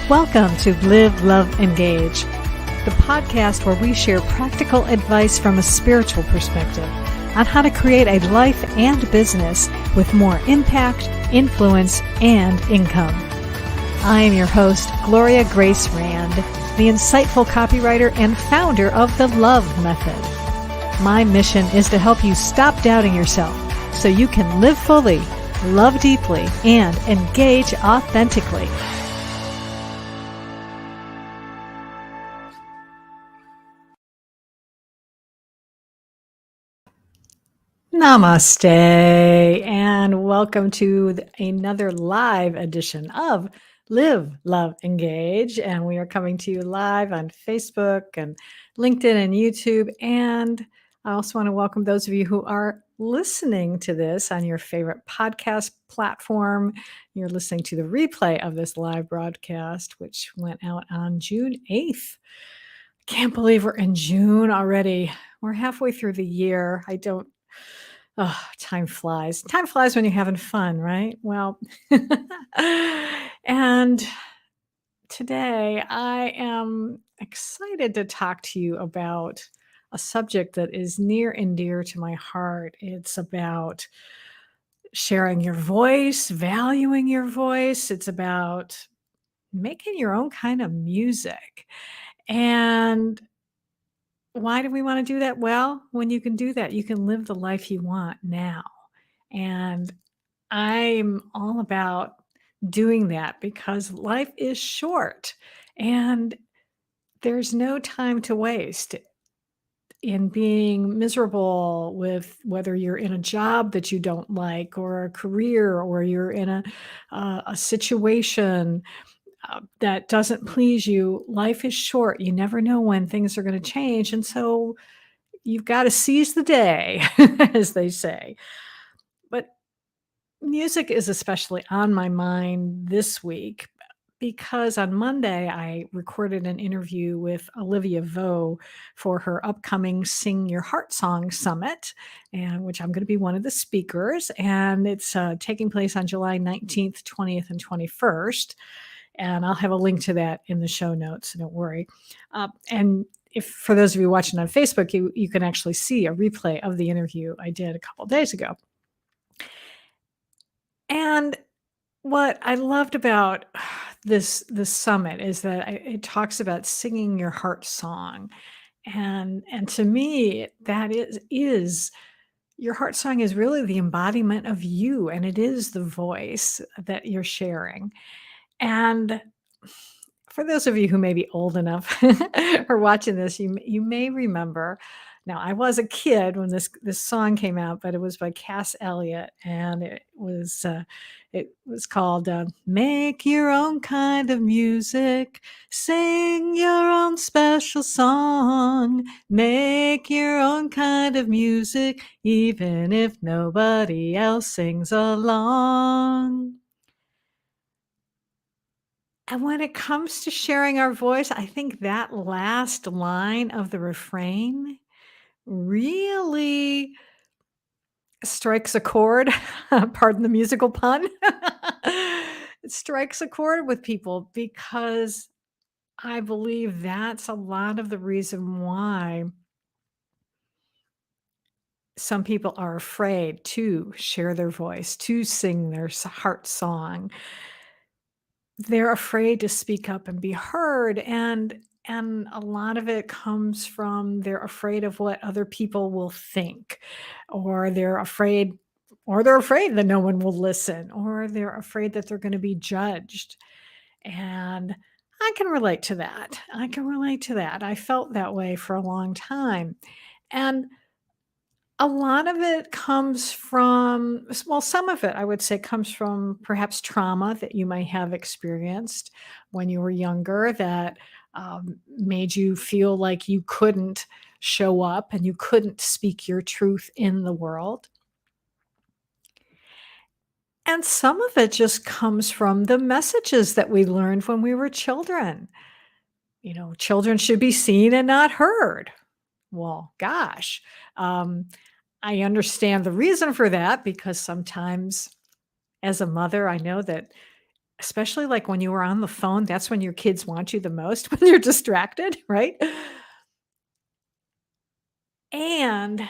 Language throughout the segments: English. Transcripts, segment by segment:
Welcome to Live, Love, Engage, the podcast where we share practical advice from a spiritual perspective on how to create a life and business with more impact, influence, and income. I am your host, Gloria Grace Rand, the insightful copywriter and founder of the L.O.V.E method. My mission is to help you stop doubting yourself so you can live fully, love deeply, and engage authentically. Namaste, and welcome to another live edition of Live, Love, Engage. And we are coming to you live on Facebook and LinkedIn and YouTube. And I also want to welcome those of you who are listening to this on your favorite podcast platform. You're listening to the replay of this live broadcast, which went out on June 8th. Can't believe we're in June already. We're halfway through the year. Time flies. Time flies when you're having fun, right? Well, and today I am excited to talk to you about a subject that is near and dear to my heart. It's about sharing your voice, valuing your voice. It's about making your own kind of music. And why do we want to do that? Well, when you can do that, you can live the life you want now. And I'm all about doing that because life is short and there's no time to waste in being miserable with whether you're in a job that you don't like or a career or you're in a situation that doesn't please you. Life is short. You never know when things are going to change. And so you've got to seize the day, as they say. But music is especially on my mind this week because on Monday I recorded an interview with L.O.V.E for her upcoming Sing Your Heart Song Summit, and which I'm going to be one of the speakers. And it's taking place on July 19th, 20th, and 21st. And I'll have a link to that in the show notes, so don't worry. And if for those of you watching on Facebook, you can actually see a replay of the interview I did a couple days ago. And what I loved about this summit is that it talks about singing your heart song. And to me, that is your heart song is really the embodiment of you, and it is the voice that you're sharing. And for those of you who may be old enough or watching this, you may remember. Now, I was a kid when this song came out, but it was by Cass Elliot, and it was called "Make Your Own Kind of Music, Sing Your Own Special Song, Make Your Own Kind of Music, even if nobody else sings along." And when it comes to sharing our voice, I think that last line of the refrain really strikes a chord. Pardon the musical pun. It strikes a chord with people because I believe that's a lot of the reason why some people are afraid to share their voice, to sing their heart song. They're afraid to speak up and be heard, and a lot of it comes from they're afraid of what other people will think, or they're afraid that no one will listen, or they're afraid that they're gonna be judged, and I can relate to that. I felt that way for a long time, and a lot of it comes from, well, some of it I would say comes from perhaps trauma that you might have experienced when you were younger that made you feel like you couldn't show up and you couldn't speak your truth in the world. And some of it just comes from the messages that we learned when we were children. Children should be seen and not heard. Well, gosh. Um, I understand the reason for that because sometimes as a mother, I know that especially like when you were on the phone, that's when your kids want you the most when you're distracted, right? And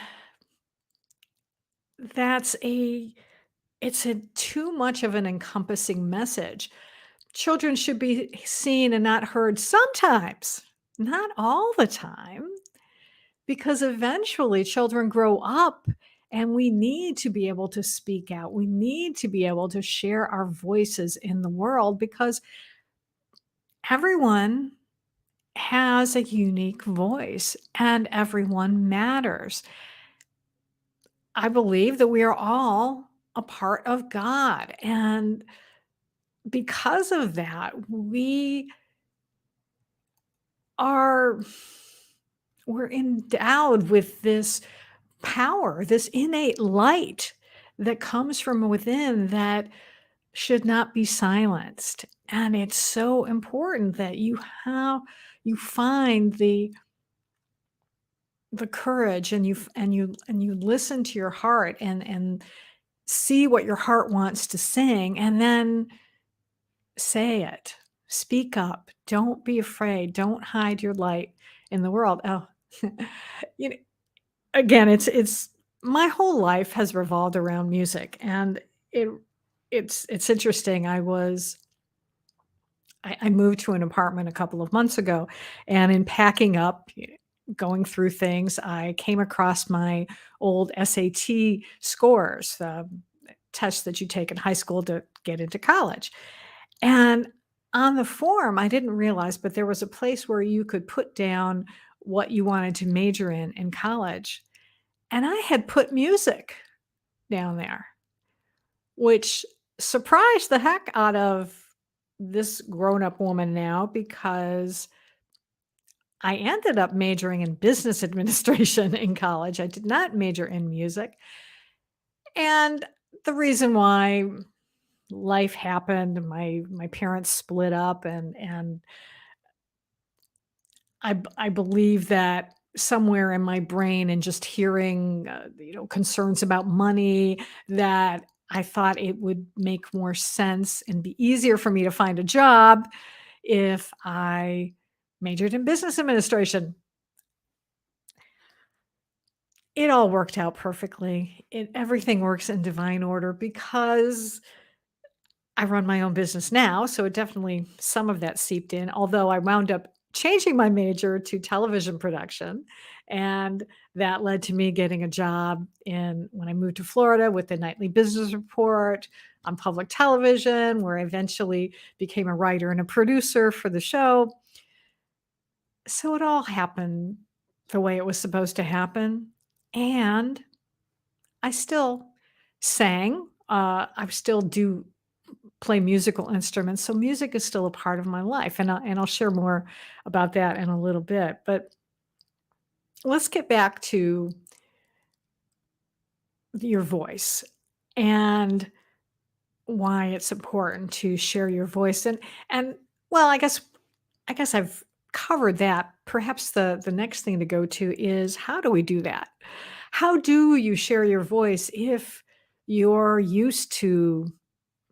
that's a it's a too much of an encompassing message. Children should be seen and not heard sometimes, not all the time, because eventually children grow up and we need to be able to speak out. We need to be able to share our voices in the world because everyone has a unique voice and everyone matters. I believe that we are all a part of God. And because of that, we are we're endowed with this power, this innate light that comes from within that should not be silenced. And it's so important that you find the courage and you listen to your heart and see what your heart wants to sing and then say it. Speak up. Don't be afraid. Don't hide your light in the world. Oh, you know, again, it's my whole life has revolved around music, and it it's interesting. I moved to an apartment a couple of months ago, and in packing up, going through things, I came across my old SAT scores, tests that you take in high school to get into college. And on the form, I didn't realize, but there was a place where you could put down what you wanted to major in college. And I had put music down there, which surprised the heck out of this grown-up woman now because I ended up majoring in business administration in college. I did not major in music. And the reason why life happened, my parents split up and I believe that somewhere in my brain and just hearing, concerns about money, that I thought it would make more sense and be easier for me to find a job if I majored in business administration. It all worked out perfectly. Everything works in divine order because I run my own business now, so it definitely some of that seeped in, although I wound up changing my major to television production, and that led to me getting a job in when I moved to Florida with the nightly business report on public television, where I eventually became a writer and a producer for the show. So it all happened the way it was supposed to happen, and I still sang, I still do play musical instruments, so music is still a part of my life, and I'll share more about that in a little bit, but let's get back to your voice and why it's important to share your voice, and well, I guess I've covered that. Perhaps the next thing to go to is how do we do that? How do you share your voice if you're used to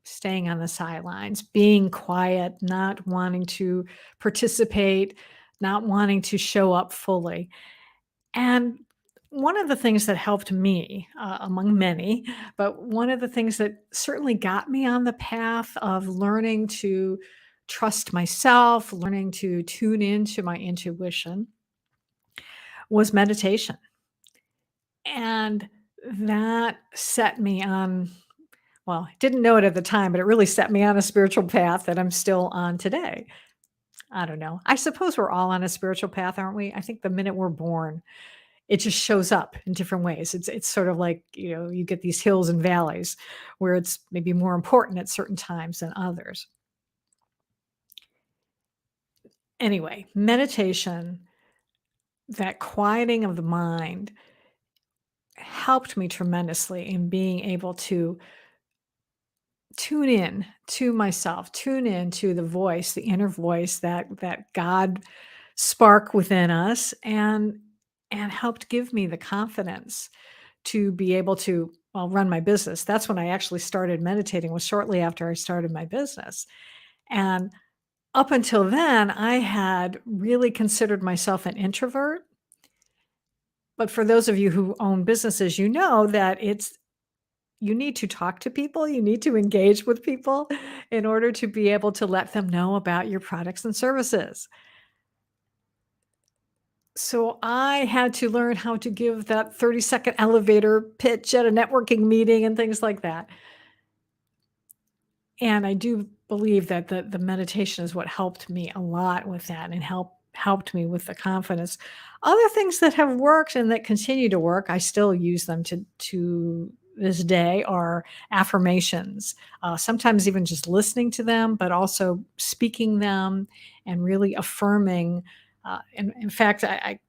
staying on the sidelines, being quiet, not wanting to participate, not wanting to show up fully. And one of the things that helped me, among many, but one of the things that certainly got me on the path of learning to trust myself, learning to tune into my intuition was meditation. And that set me on well, I didn't know it at the time, but it really set me on a spiritual path that I'm still on today. I don't know. I suppose we're all on a spiritual path, aren't we? I think the minute we're born, it just shows up in different ways. It's sort of like, you get these hills and valleys where it's maybe more important at certain times than others. Anyway, meditation, that quieting of the mind helped me tremendously in being able to tune in to myself, tune in to the voice, the inner voice that God spark within us and helped give me the confidence to be able to run my business. That's when I actually started meditating, was shortly after I started my business. And up until then, I had really considered myself an introvert. But for those of you who own businesses, you know that you need to talk to people, you need to engage with people in order to be able to let them know about your products and services. So I had to learn how to give that 30-second elevator pitch at a networking meeting and things like that. And I do believe that the meditation is what helped me a lot with that and helped me with the confidence. Other things that have worked and that continue to work, I still use them to this day, are affirmations. Sometimes even just listening to them, but also speaking them and really affirming. In fact, I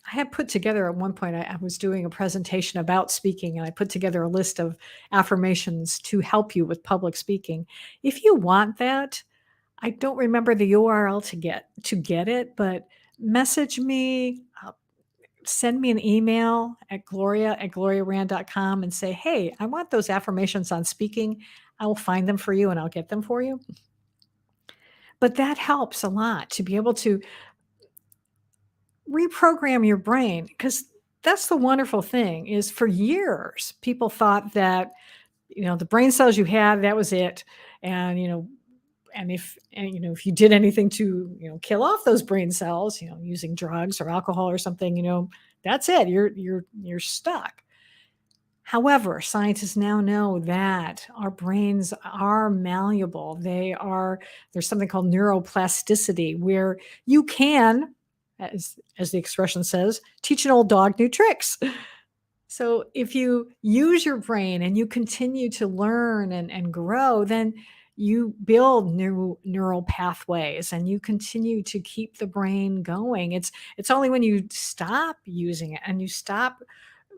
had put together at one point, I was doing a presentation about speaking, and I put together a list of affirmations to help you with public speaking. If you want that, I don't remember the URL to get it, but message me, send me an email at gloria@gloriarand.com and say, "Hey, I want those affirmations on speaking." I will find them for you and I'll get them for you. But that helps a lot to be able to reprogram your brain, because that's the wonderful thing is for years people thought that the brain cells you had, that was it. And if you did anything to kill off those brain cells, using drugs or alcohol or something, that's it, you're stuck. However, scientists now know that our brains are malleable. There's something called neuroplasticity, where you can, as the expression says, teach an old dog new tricks. So if you use your brain and you continue to learn and grow, then you build new neural pathways and you continue to keep the brain going. It's only when you stop using it and you stop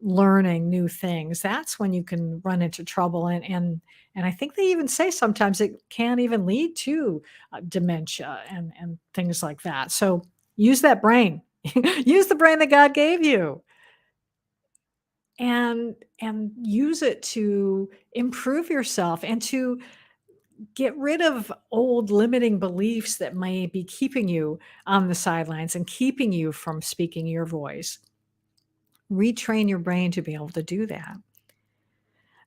learning new things, that's when you can run into trouble. And I think they even say sometimes it can even lead to dementia and things like that. So use that brain. Use the brain that God gave you and use it to improve yourself and to get rid of old limiting beliefs that may be keeping you on the sidelines and keeping you from speaking your voice. Retrain your brain to be able to do that.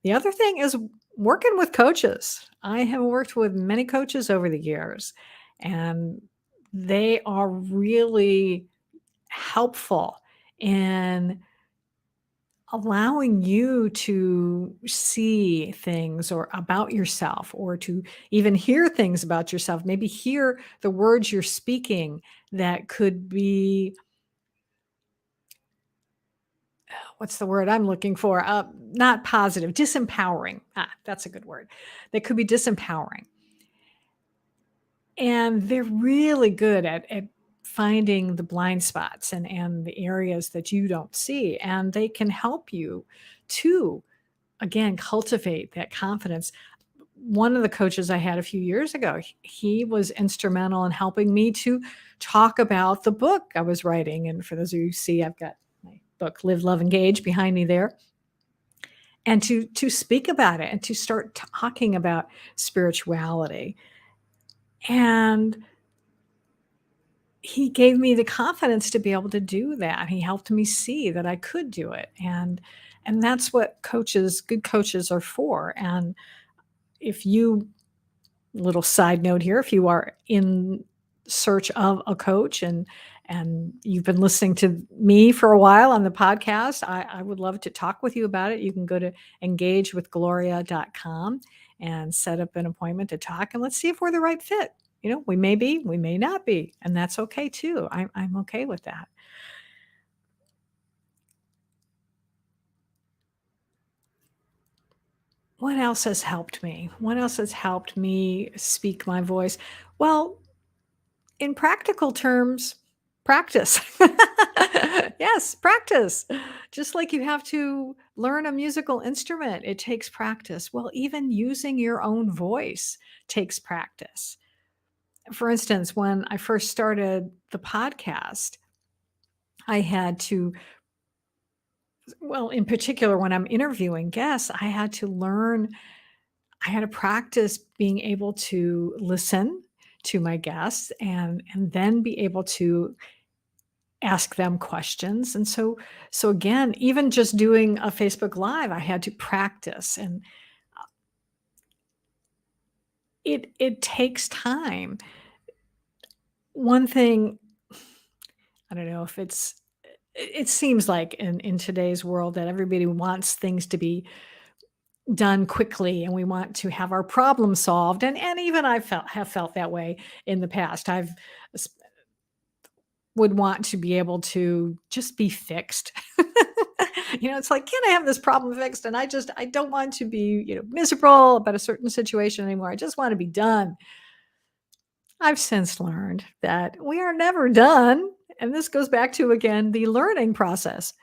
The other thing is working with coaches. I have worked with many coaches over the years, and they are really helpful in allowing you to see things or about yourself, or to even hear things about yourself, maybe hear the words you're speaking that could be, what's the word I'm looking for? Not positive, disempowering. That's a good word. That could be disempowering. And they're really good at finding the blind spots and the areas that you don't see. And they can help you to, again, cultivate that confidence. One of the coaches I had a few years ago, he was instrumental in helping me to talk about the book I was writing. And for those of you who see, I've got my book, Live, Love, Engage, behind me there. And to speak about it and to start talking about spirituality. And he gave me the confidence to be able to do that. He helped me see that I could do it. And that's what good coaches are for. And if you, little side note here, if you are in search of a coach and you've been listening to me for a while on the podcast, I would love to talk with you about it. You can go to engagewithgloria.com and set up an appointment to talk, and let's see if we're the right fit. We may be, we may not be, and that's okay too. I'm okay with that. What else has helped me? What else has helped me speak my voice? Well, in practical terms, practice. Yes, practice. Just like you have to learn a musical instrument, it takes practice. Well, even using your own voice takes practice. For instance, when I first started the podcast, I had to Well, in particular, when I'm interviewing guests, I had to practice being able to listen to my guests and then be able to ask them questions. And so again, even just doing a Facebook Live, I had to practice, and it takes time. One thing, I don't know if it seems like in today's world that everybody wants things to be done quickly, and we want to have our problem solved, and even I have felt that way in the past. I've s would want to be able to just be fixed. It's like, "Can I have this problem fixed?" And I don't want to be, miserable about a certain situation anymore. I just wanna be done. I've since learned that we are never done, and this goes back to, again, the learning process,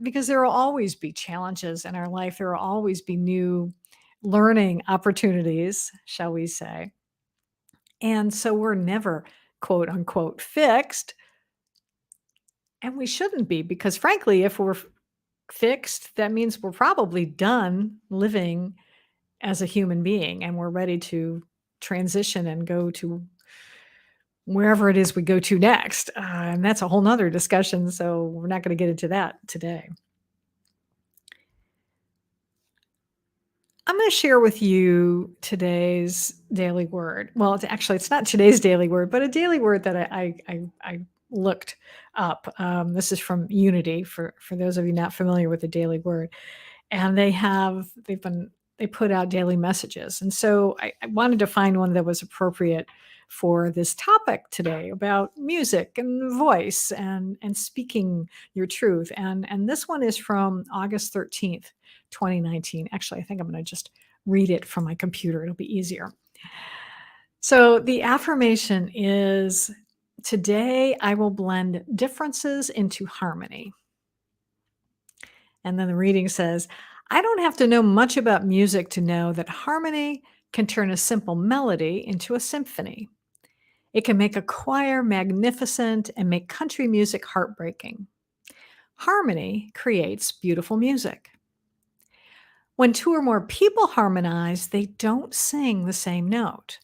because there will always be challenges in our life. There will always be new learning opportunities, shall we say. And so we're never, quote unquote, fixed. And we shouldn't be, because frankly, if we're fixed, that means we're probably done living as a human being and we're ready to transition and go to wherever it is we go to next. And that's a whole nother discussion. So we're not going to get into that today. I'm going to share with you today's daily word. Well, it's not today's daily word, but a daily word that I looked up. This is from Unity, for those of you not familiar with the daily word, and they put out daily messages, and so I wanted to find one that was appropriate for this topic today about music and voice and speaking your truth. And this one is from August 13th, 2019. Actually, I think I'm going to just read it from my computer. It'll be easier. So the affirmation is, "Today I will blend differences into harmony." And then the reading says, "I don't have to know much about music to know that harmony can turn a simple melody into a symphony. It can make a choir magnificent and make country music heartbreaking. Harmony creates beautiful music. When two or more people harmonize, they don't sing the same note.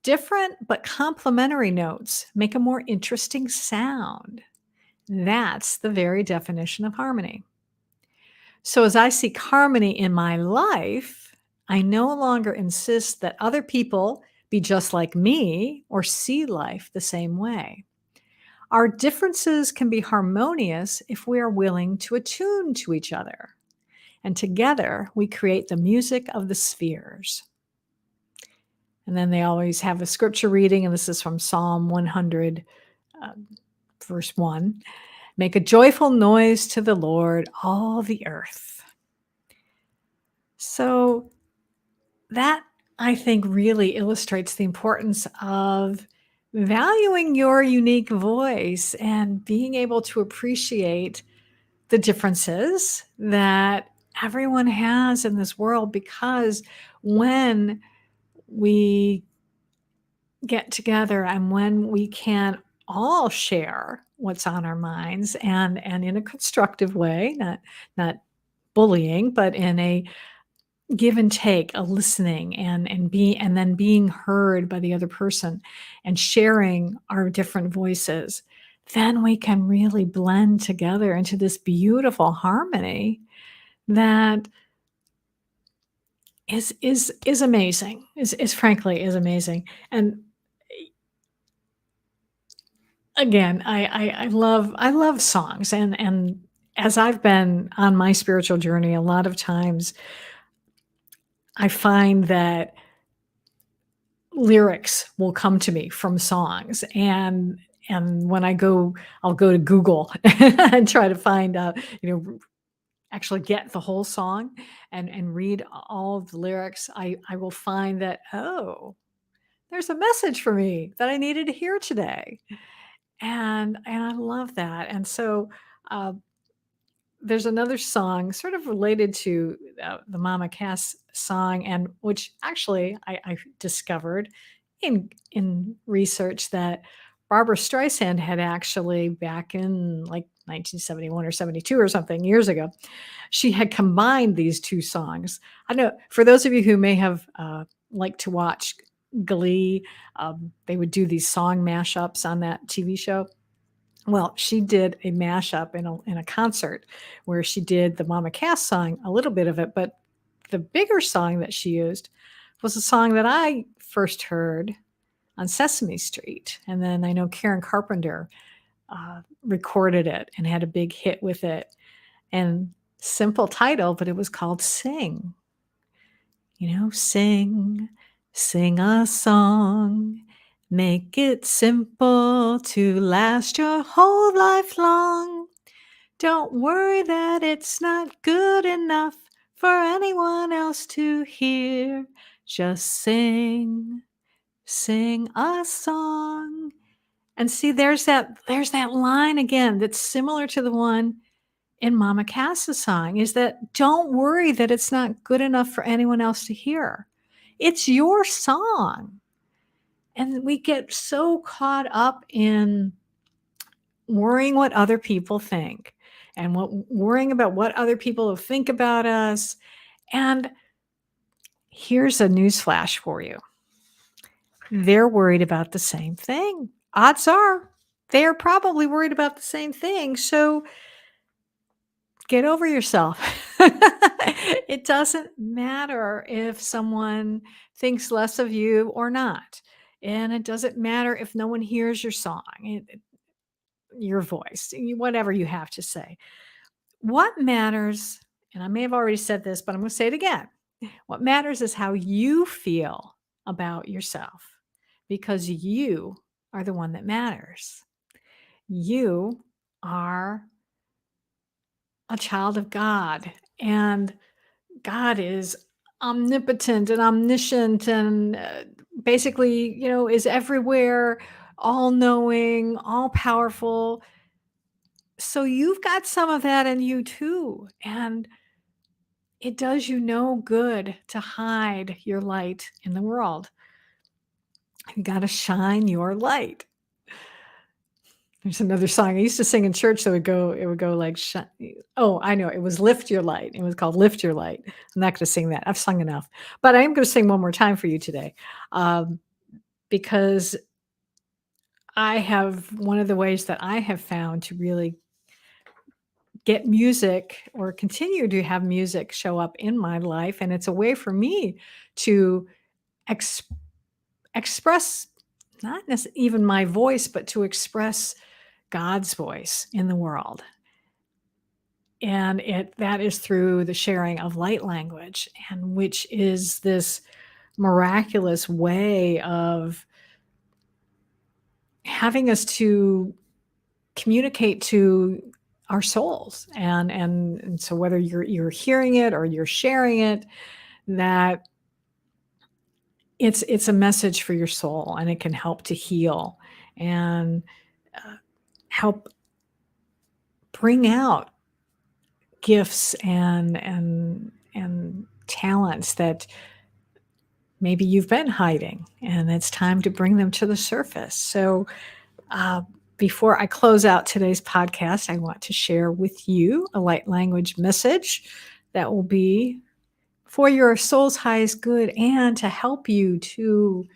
Different but complementary notes make a more interesting sound. That's the very definition of harmony. So as I seek harmony in my life, I no longer insist that other people be just like me or see life the same way. Our differences can be harmonious if we are willing to attune to each other. And together we create the music of the spheres." And then they always have a scripture reading, and this is from Psalm 100, verse 1. "Make a joyful noise to the Lord, all the earth." So that, I think, really illustrates the importance of valuing your unique voice and being able to appreciate the differences that everyone has in this world, because when we get together and when we can all share what's on our minds, and in a constructive way, not bullying, but in a give and take, a listening, and then being heard by the other person and sharing our different voices, then we can really blend together into this beautiful harmony that is amazing. Is frankly is amazing. And again, I love songs, and as I've been on my spiritual journey, a lot of times I find that lyrics will come to me from songs, and when I'll go to Google and try to find out, actually get the whole song and read all of the lyrics. I will find that, oh, there's a message for me that I needed to hear today. And I love that. And so uh, there's another song sort of related to the Mama Cass song, and which actually I discovered in research, that Barbara Streisand had actually, back in like 1971 or 72 or something years ago, she had combined these two songs. I know for those of you who may have liked to watch Glee, they would do these song mashups on that TV show. Well, she did a mashup in a concert where she did the Mama Cass song, a little bit of it, but the bigger song that she used was a song that I first heard on Sesame Street. And then I know Karen Carpenter recorded it and had a big hit with it. And simple title, but it was called Sing. Sing, sing a song. Make it simple to last your whole life long. Don't worry that it's not good enough for anyone else to hear. Just sing, sing a song. And see, there's that line again that's similar to the one in Mama Cass's song, is that don't worry that it's not good enough for anyone else to hear. It's your song. And we get so caught up in worrying what other people think and worrying about what other people will think about us. And here's a newsflash for you. They're worried about the same thing. Odds are they're probably worried about the same thing. So get over yourself. It doesn't matter if someone thinks less of you or not. And it doesn't matter if no one hears your song, your voice, whatever you have to say. What matters, and I may have already said this, but I'm going to say it again. What matters is how you feel about yourself, because you are the one that matters. You are a child of God, and God is omnipotent and omniscient and basically, is everywhere, all knowing, all powerful. So you've got some of that in you too. And it does you no good to hide your light in the world. You got to shine your light. There's another song I used to sing in church that it would go like, oh, I know. It was Lift Your Light. It was called Lift Your Light. I'm not going to sing that. I've sung enough. But I am going to sing one more time for you today, because one of the ways that I have found to really get music or continue to have music show up in my life. And it's a way for me to express not necessarily even my voice, but to express God's voice in the world. And that is through the sharing of light language, and which is this miraculous way of having us to communicate to our souls. And so whether you're hearing it or you're sharing it, that it's a message for your soul, and it can help to heal and help bring out gifts and talents that maybe you've been hiding, and it's time to bring them to the surface. So before I close out today's podcast, I want to share with you a light language message that will be for your soul's highest good and to help you to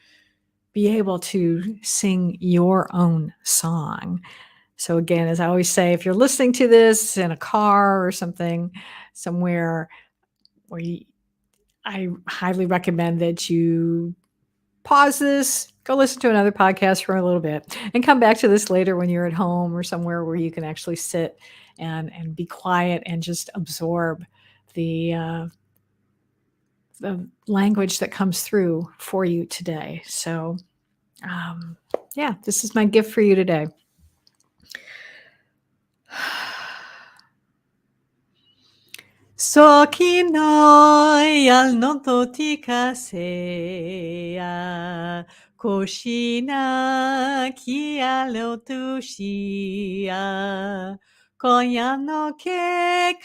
be able to sing your own song. So again, as I always say, if you're listening to this in a car or something, somewhere where I highly recommend that you pause this, go listen to another podcast for a little bit, and come back to this later when you're at home or somewhere where you can actually sit and be quiet and just absorb the language that comes through for you today. So yeah, this is my gift for you today. Soki no yal no totika se ya koshi na ki alo tu shi ya 今夜の結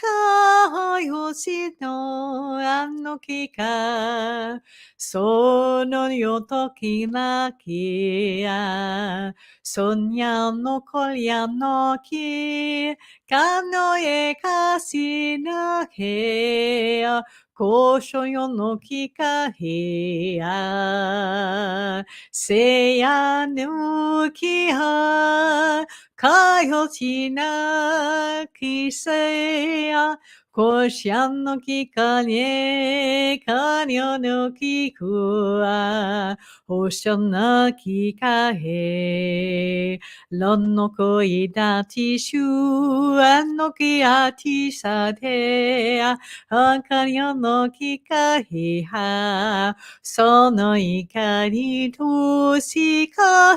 果よしのあの日かそのよときなきやそんやのこりゃのきかのえかしなへやこしょよのきかへやせやぬきはかよしなきせやこしゃんのきかねかにょのきくわおしょなきかへろんのこいだちしゅあのきあちさてあかにょのきかへはその怒りとしかへ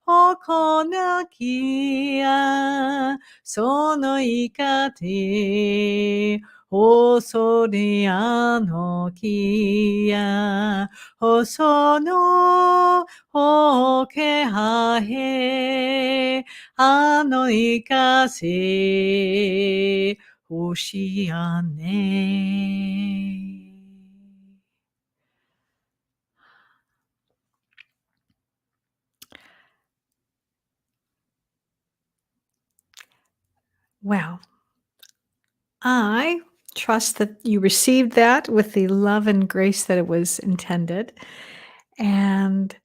おこなきやその怒りおそれあのきやおそのおけはへあのいかせおしやね。Well, I trust that you received that with the love and grace that it was intended. And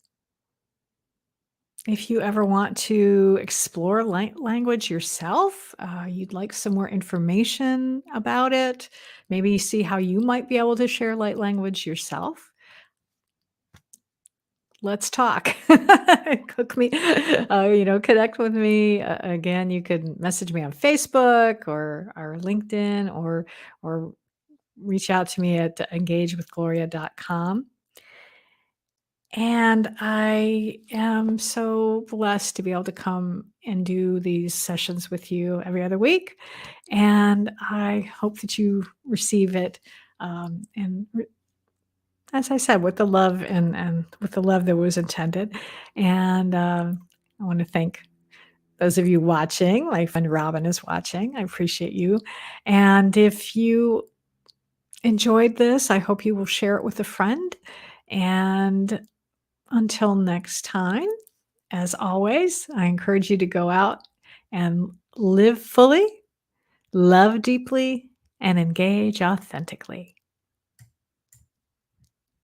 if you ever want to explore language yourself, you'd like some more information about it, maybe see how you might be able to share light language yourself, let's talk. Cook me, connect with me. Again, you could message me on Facebook or LinkedIn or reach out to me at engagewithgloria.com. And I am so blessed to be able to come and do these sessions with you every other week. And I hope that you receive it. As I said, with the love and with the love that was intended. And I want to thank those of you watching. My friend Robin is watching. I appreciate you. And if you enjoyed this, I hope you will share it with a friend. And until next time, as always, I encourage you to go out and live fully, love deeply, and engage authentically.